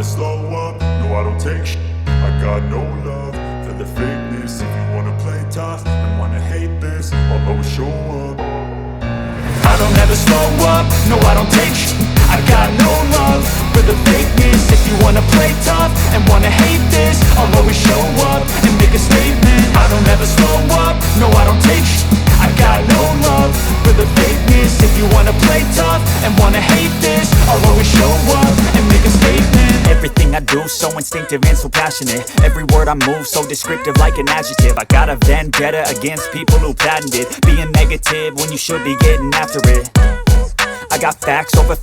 never slow up, no I don't take shit. I got no love for the fakeness. If you wanna play tough and wanna hate this, I'll always show up. I don't ever slow up, no I don't take shit. I got no love for the fakeness. If you wanna play tough and wanna hate this, I'll always show up and make a statement. I don't ever slow up, no I don't take shit. I got no love for the fakeness. If you wanna play tough and wanna hate this, I'll always show up and make a statement. Everything I do so instinctive and so passionate. Every word I move so descriptive like an adjective. I got a vendetta against people who patented being negative when you should be getting after it. I got facts over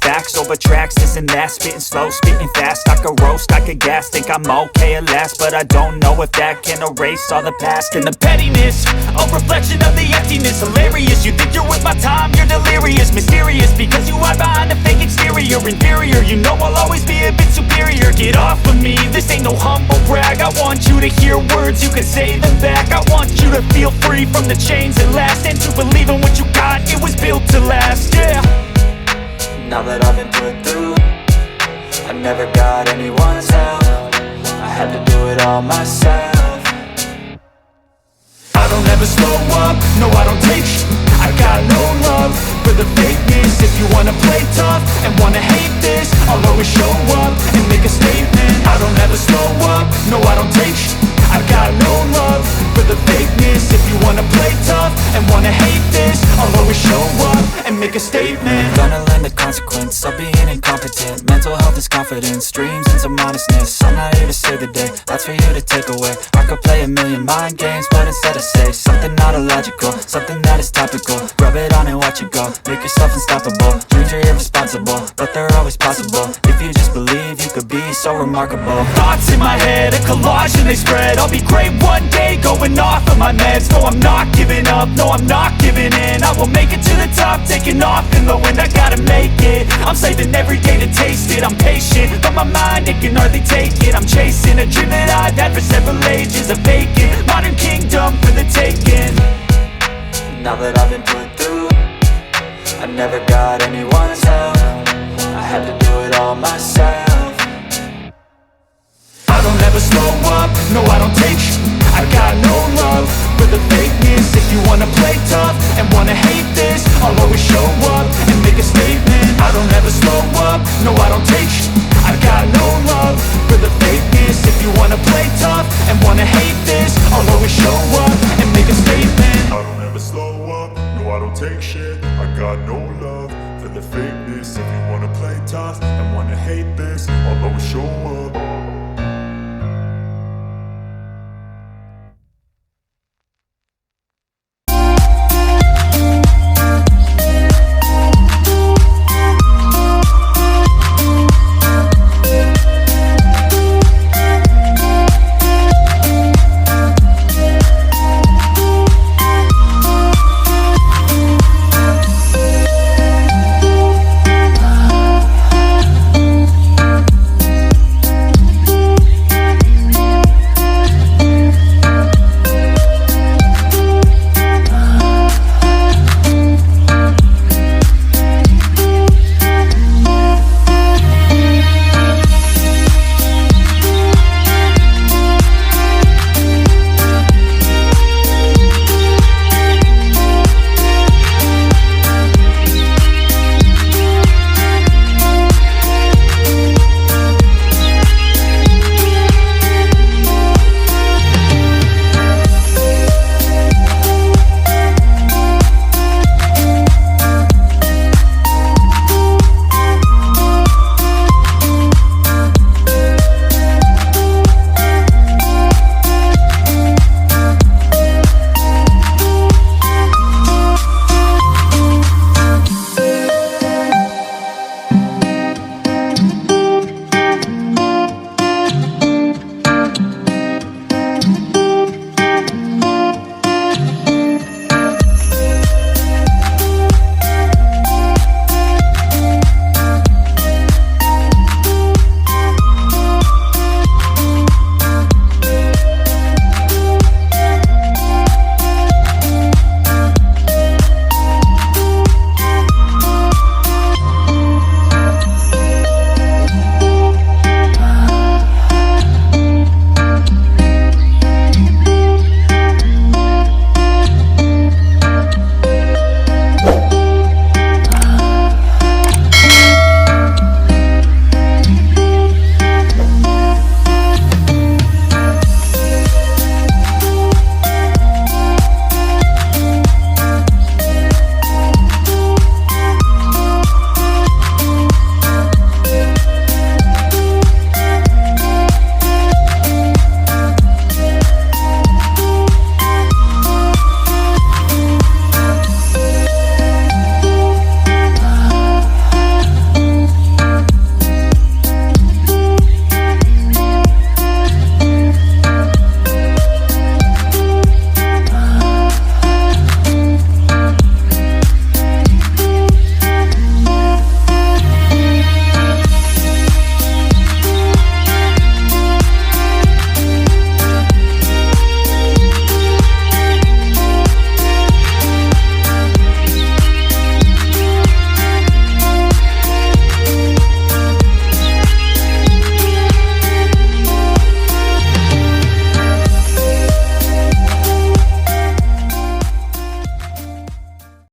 tracks, this and that. Spitting slow, spitting fast. I could roast, I could gas. Think I'm okay at last, but I don't know if that can erase all the past. And the pettiness, a reflection of the emptiness. Hilarious, you think you're with my time, you're delirious. Mysterious, because you hide behind a fake exterior. Inferior, you know I'll always be a bit superior. Get off of me, this ain't no humble brag. I want you to hear words, you can say them back. I want you to feel free from the chains that last, and to believe in what you got, it was built to last, yeah. Now that I've been put through, I never got anyone's help. I had to do it all myself. I don't ever slow up, no I don't take shit. I got no love for the fakeness. If you wanna play tough and wanna hate this, I'll always show up and make a statement. I don't ever slow up, no I don't take shit. I got no love for the fakeness. If you wanna play tough and wanna hate this, I'll always show up and make a statement. Gonna learn the consequence of being incompetent. Mental health is confidence, dreams and some honestness. I'm not here to save the day, that's for you to take away. I could play a million mind games, but instead I say something not illogical, something that is topical. Rub it on and watch it go, make yourself unstoppable. Dreams are irresponsible, but they're always possible. If you just believe, you could be so remarkable. Thoughts in my head, a collage and they spread. I'll be great one day, going off of my meds. No, I'm not giving up, no, I'm not giving in. I will make it to the top, taking off in the wind. I gotta make it, I'm saving every day to taste it. I'm patient, but my mind, it can hardly take it. I'm chasing a dream that I've had for several ages. A vacant, modern kingdom for the taking. Now that I've been put through, I never got anyone's help. I had to do it all myself. I don't ever slow up, no I don't take shit. I got no love for the fakeness. If you wanna play tough and wanna hate this, I'll always show up and make a statement. I don't ever slow up, no I don't take shit. I got no love for the fakeness. If you wanna play tough and wanna hate this, I'll always show up and make a statement. I don't ever slow up, no I don't take shit. I got no love for the fakeness. If you wanna play tough and wanna hate this, I'll always show up.